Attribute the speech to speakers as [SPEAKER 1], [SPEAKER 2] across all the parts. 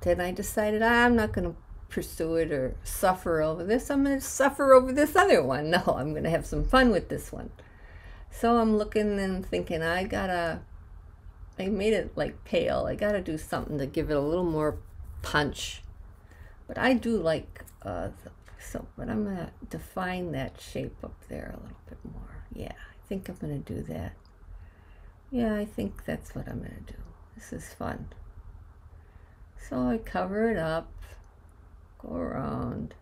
[SPEAKER 1] and I decided I'm not going to pursue it or suffer over this. I'm going to suffer over this other one. No, I'm going to have some fun with this one. So I'm looking and thinking, I made it like pale. I gotta do something to give it a little more punch. But I do like, but I'm gonna define that shape up there a little bit more. Yeah, I think I'm gonna do that. Yeah, I think that's what I'm gonna do. This is fun. So I cover it up, go around.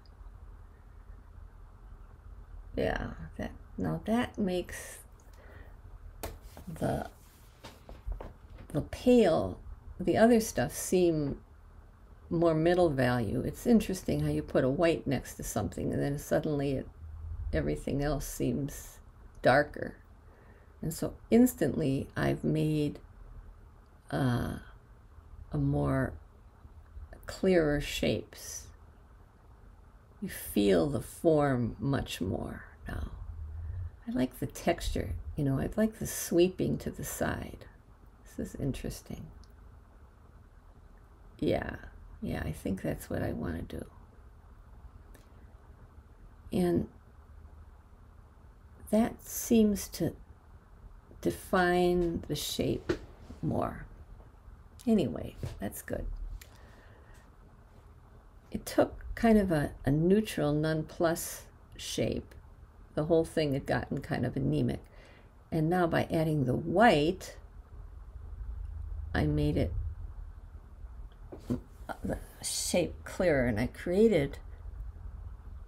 [SPEAKER 1] Yeah, now that makes the pale, the other stuff seem more middle value. It's interesting how you put a white next to something and then suddenly everything else seems darker. And so instantly I've made a more clearer shapes. You feel the form much more now. I like the texture, I like the sweeping to the side. This is interesting. Yeah, I think that's what I want to do. And that seems to define the shape more. Anyway, that's good. It took kind of a neutral nonplus shape. The whole thing had gotten kind of anemic. And now by adding the white, I made it the shape clearer, and I created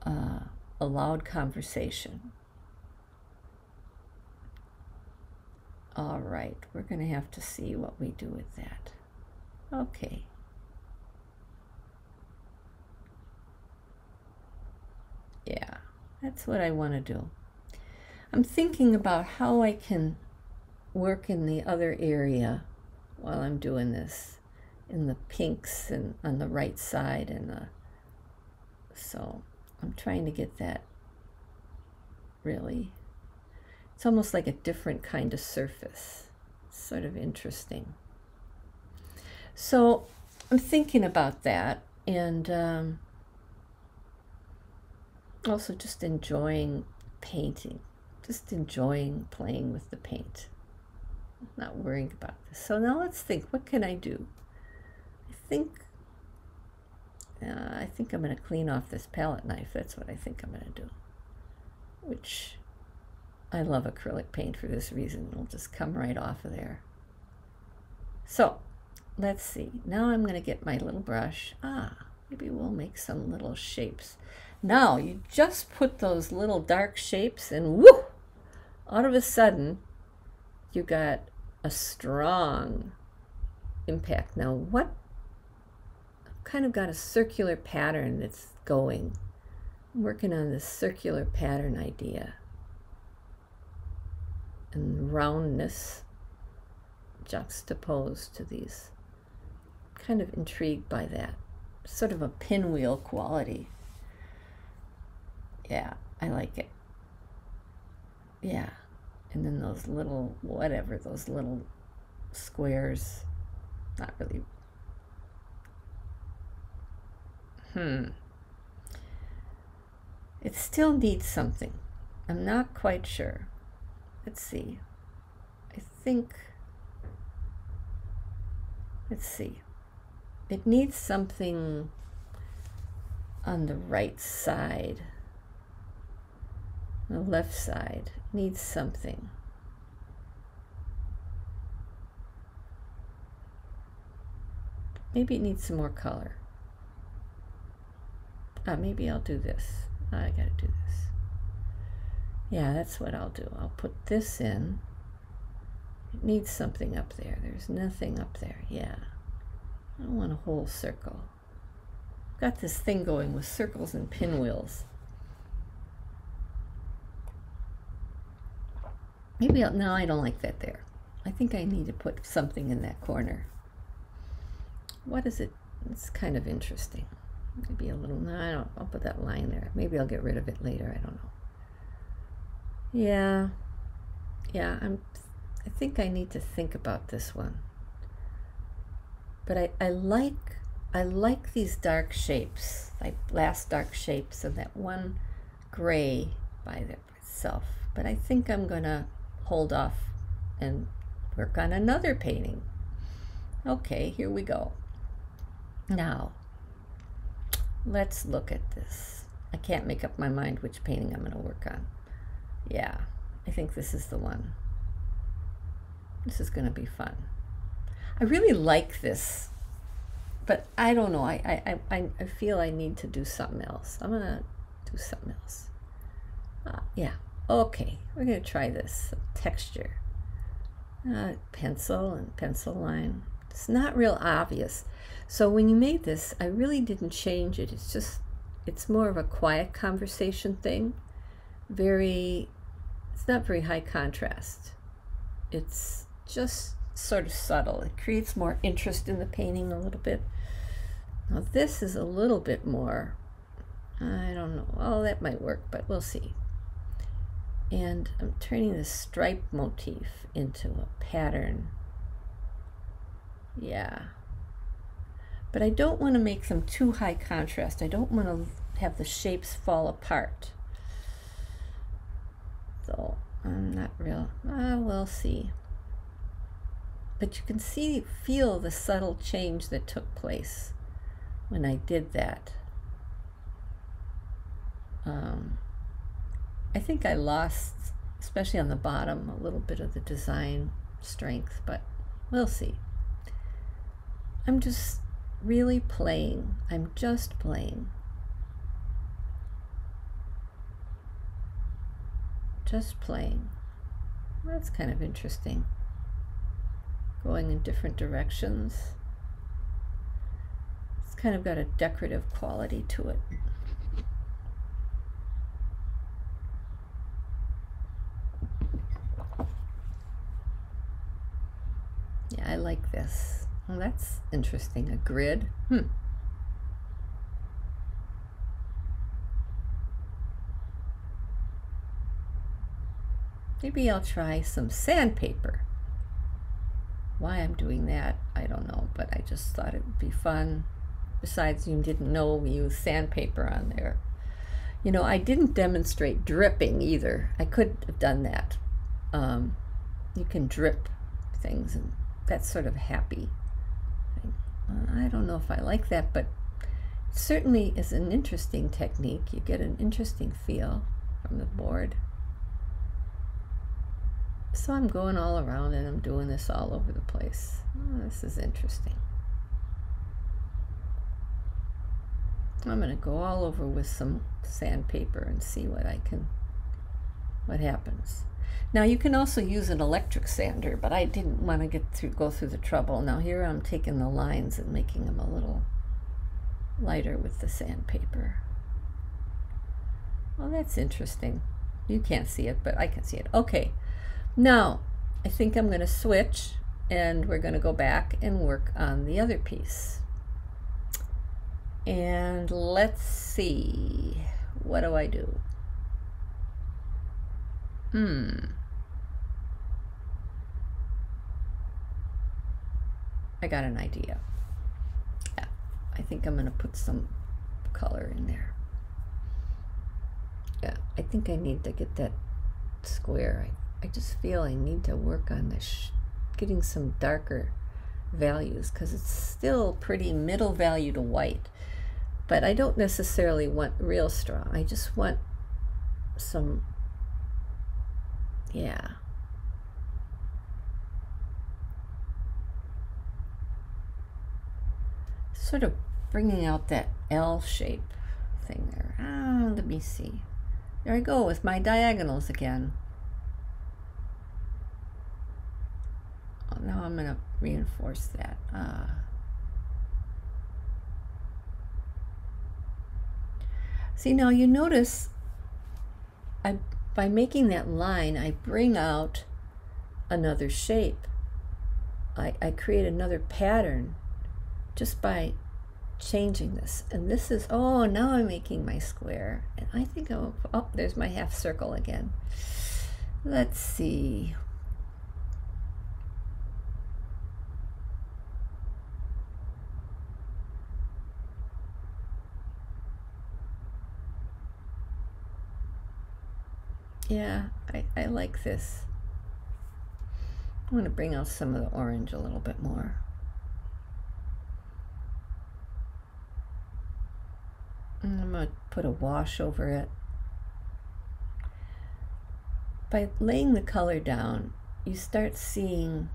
[SPEAKER 1] a loud conversation. All right, we're going to have to see what we do with that. Okay. Yeah, that's what I want to do. I'm thinking about how I can work in the other area while I'm doing this, in the pinks and on the right side, and so I'm trying to get that really. It's almost like a different kind of surface. It's sort of interesting. So I'm thinking about that, and also just enjoying painting, just enjoying playing with the paint, not worrying about this. So now let's think, what can I do? I think I'm going to clean off this palette knife. That's what I think I'm going to do, which I love acrylic paint for this reason. It'll just come right off of there. So let's see. Now I'm going to get my little brush. Maybe we'll make some little shapes. Now you just put those little dark shapes and whoo, all of a sudden you got a strong impact. Now what? I've kind of got a circular pattern that's going. I'm working on this circular pattern idea. And roundness juxtaposed to these. Kind of intrigued by that. Sort of a pinwheel quality. Yeah, I like it. Yeah. And then those little, whatever, those little squares. Not really. It still needs something. I'm not quite sure. Let's see. Let's see. It needs something on the right side. The left side needs something. Maybe it needs some more color. Maybe I'll do this. I gotta do this. Yeah, that's what I'll do. I'll put this in. It needs something up there. There's nothing up there. Yeah. I don't want a whole circle. I've got this thing going with circles and pinwheels. Maybe no, I don't like that there. I think I need to put something in that corner. What is it? It's kind of interesting. Maybe a little, no, I'll put that line there. Maybe I'll get rid of it later, I don't know. Yeah, I think I need to think about this one. But I like I like these dark shapes, like last dark shapes of that one gray by itself. But I think I'm gonna hold off and work on another painting. Okay, here we go. Now, let's look at this. I can't make up my mind which painting I'm gonna work on. Yeah, I think this is the one. This is gonna be fun. I really like this, but I don't know. I feel I need to do something else. I'm gonna do something else. Yeah, okay, we're gonna try this. Texture. Pencil and pencil line. It's not real obvious. So when you made this, I really didn't change it. It's just, it's more of a quiet conversation thing. It's not very high contrast. It's just sort of subtle. It creates more interest in the painting a little bit. Now this is a little bit more, I don't know, oh, that might work, but we'll see. And I'm turning this stripe motif into a pattern. Yeah. But I don't want to make them too high contrast. I don't want to have the shapes fall apart. So I'm not real, we'll see. But you can feel the subtle change that took place when I did that. I think I lost, especially on the bottom, a little bit of the design strength, but we'll see. I'm just really playing. I'm just playing. Just playing. That's kind of interesting. Going in different directions. It's kind of got a decorative quality to it. Yeah, I like this. Well, that's interesting. A grid. Maybe I'll try some sandpaper. Why I'm doing that, I don't know, but I just thought it would be fun. Besides, you didn't know we used sandpaper on there. You know, I didn't demonstrate dripping either. I could have done that. You can drip things, and that's sort of happy. I don't know if I like that, but it certainly is an interesting technique. You get an interesting feel from the board. So I'm going all around and I'm doing this all over the place. Oh, this is interesting. I'm going to go all over with some sandpaper and see what happens. Now you can also use an electric sander, but I didn't want to go through the trouble. Now here I'm taking the lines and making them a little lighter with the sandpaper. Well, that's interesting. You can't see it, but I can see it. Okay, now I think I'm going to switch and we're going to go back and work on the other piece. And let's see, what do I do? I got an idea. Yeah, I think I'm going to put some color in there. Yeah, I think I need to get that square. I just feel I need to work on this, getting some darker values, because it's still pretty middle value to white. But I don't necessarily want real strong. I just want some, yeah. Sort of bringing out that L shape thing there. Let me see. There I go with my diagonals again. Oh, now I'm going to reinforce that. See, now you notice by making that line, I bring out another shape. I create another pattern just by changing this. And this is, oh, now I'm making my square. And I think oh, there's my half circle again. Let's see. Yeah, I like this. I want to bring out some of the orange a little bit more. And I'm going to put a wash over it. By laying the color down, you start seeing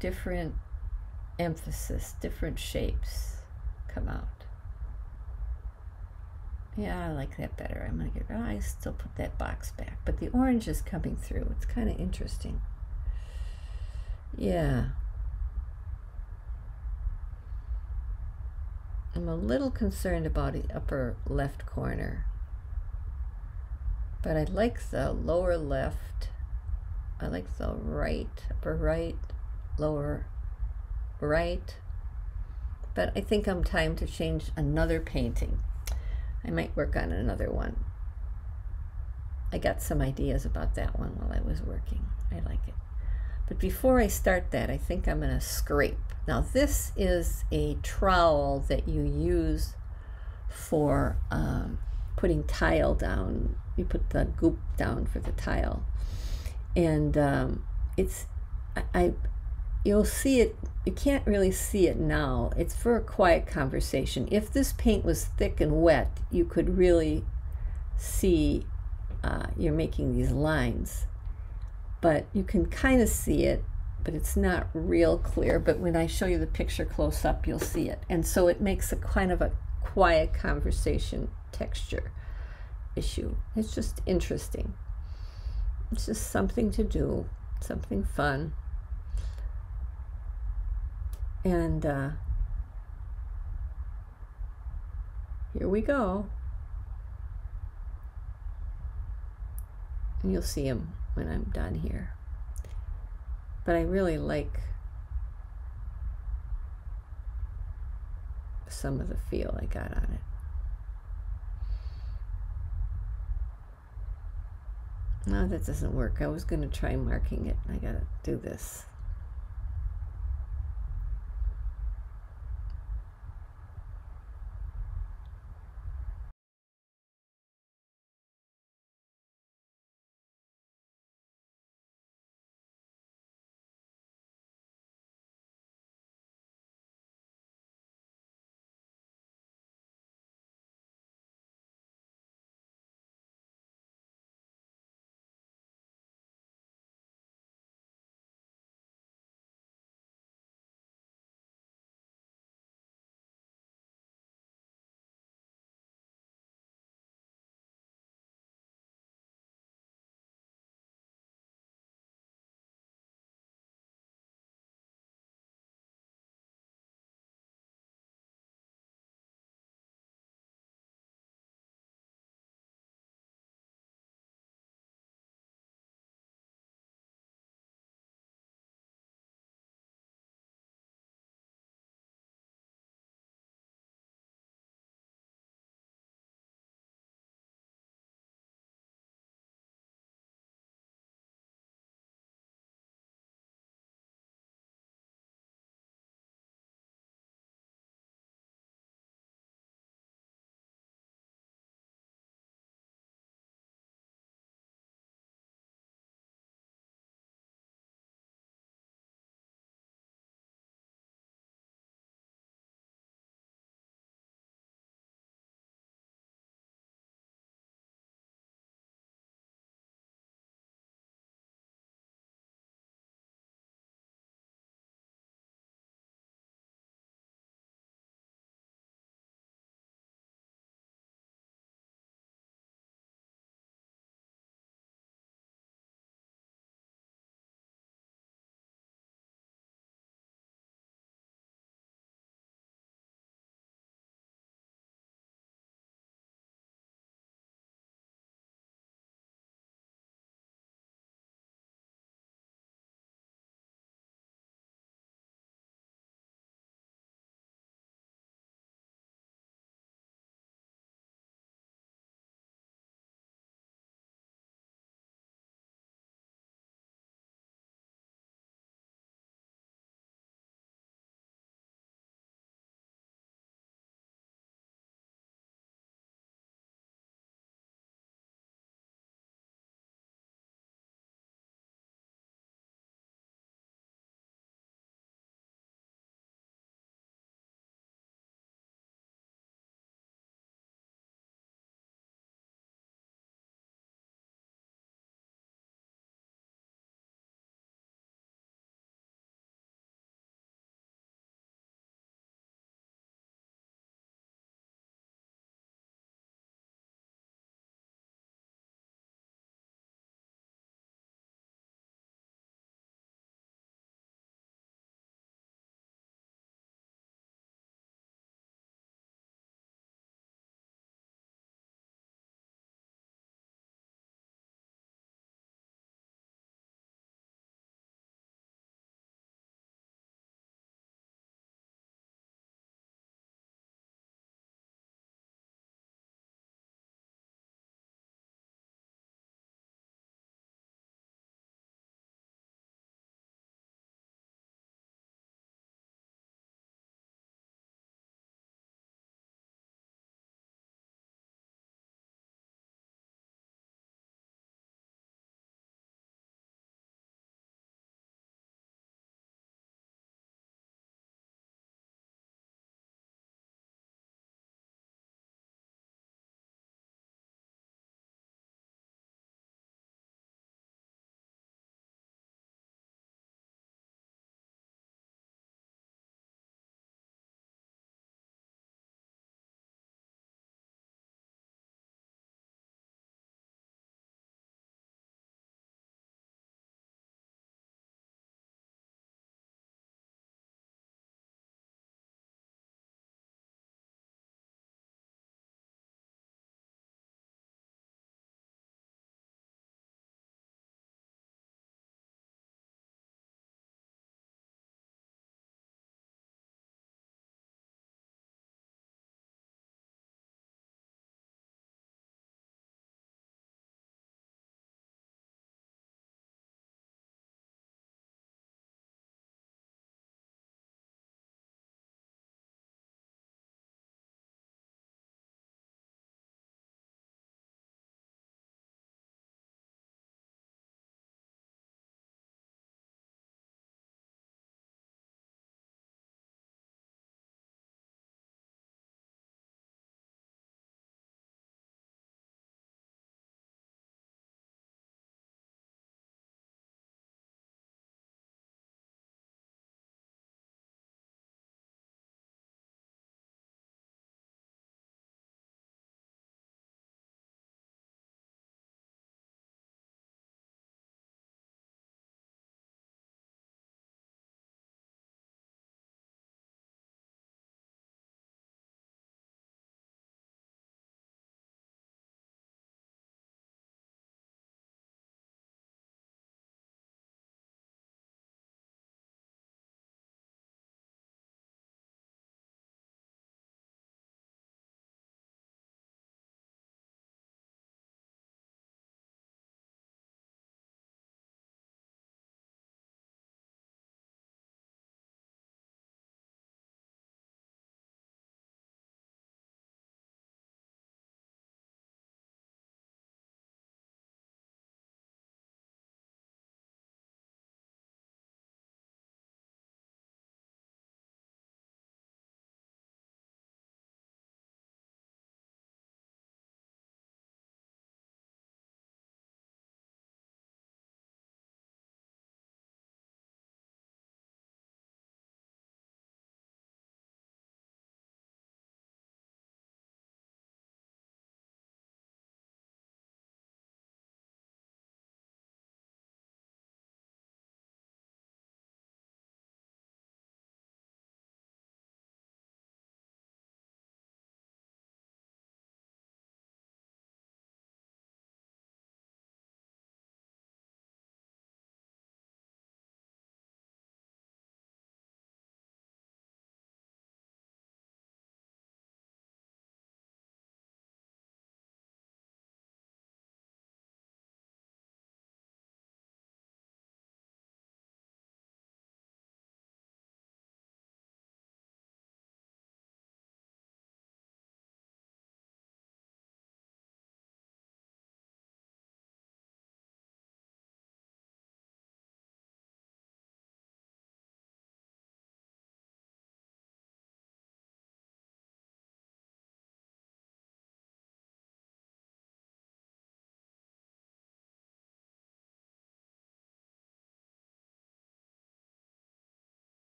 [SPEAKER 1] different emphasis, different shapes come out. Yeah, I like that better. I'm going to get, I still put that box back, but the orange is coming through. It's kind of interesting. Yeah. I'm a little concerned about the upper left corner, but I like the lower left. I like the right, upper right, lower right, but I think I'm time to change another painting. I might work on another one. I got some ideas about that one while I was working. I like it. But before I start that, I think I'm going to scrape. Now this is a trowel that you use for putting tile down. You put the goop down for the tile. And you'll see it, you can't really see it now. It's for a quiet conversation. If this paint was thick and wet, you could really see you're making these lines. But you can kind of see it, but it's not real clear. But when I show you the picture close up, you'll see it. And so it makes a kind of a quiet conversation texture issue. It's just interesting. It's just something to do, something fun. And here we go. And you'll see them when I'm done here. But I really like some of the feel I got on it. No, that doesn't work. I was going to try marking it. I got to do this.